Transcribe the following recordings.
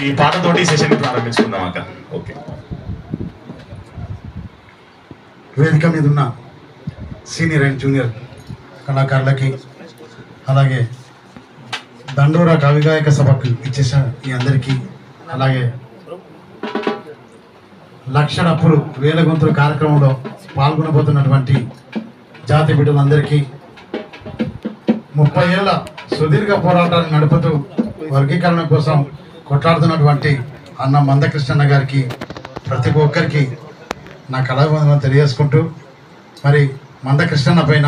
ఈ పాటతోటి సెషన్ ప్రారంభించుకుందాం అక్క. ఓకే. వేదిక మీద ఉన్న సీనియర్ అండ్ జూనియర్ కళాకారులకి, అలాగే దండోరా కవిగాయక సభకు ఇచ్చేసిన మీ అందరికీ, అలాగే లక్షణప్పుడు వేల గొంతుల కార్యక్రమంలో పాల్గొనబోతున్నటువంటి జాతి బిడ్డలందరికీ, 30 ఏళ్ల సుదీర్ఘ పోరాటాన్ని నడుపుతూ వర్గీకరణ కోసం కొట్లాడుతున్నటువంటి అన్న మందకృష్ణన్న గారికి, ప్రతి ఒక్కరికి నా కళాబంధనం తెలియజేసుకుంటూ, మరి మందకృష్ణన్న పైన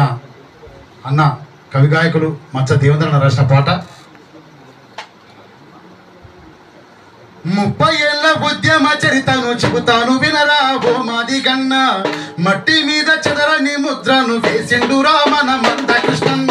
అన్న కవి గాయకులు మచ్చ దేవేంద్రన్న రాసిన పాట 30 ఏళ్ల ఉద్యమ చరితను చెబుతాను వినరా ఓ మాది గన్న, మట్టి మీద చెదరని ముద్రను వేసిండురా మన మందకృష్ణన్న.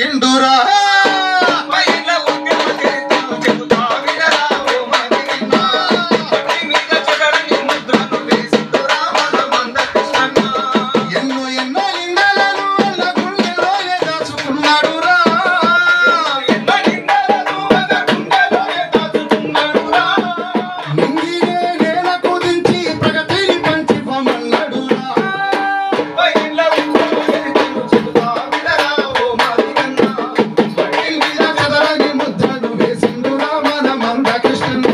ఒదిగిండురా ఎన్నో ఎన్నో నిందలను అన్న గుండెలోనే దాచుకున్నాడురా నింగినే నేలకు దించి ప్రగతిని పంచి పొమ్మన్నాడురా చదరని ముద్రను వేసిండురా మన మందకృష్ణన్న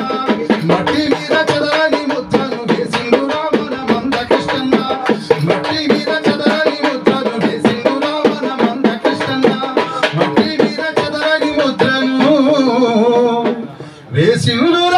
మట్టి మీద చదరని ముద్రను వేసిండురా మన మందకృష్ణన్న మట్టి మీద చదరని ముద్రను వేసిండురా మన మందకృష్ణన్న మట్టి మీద చదరని ముద్రను వేసిండురా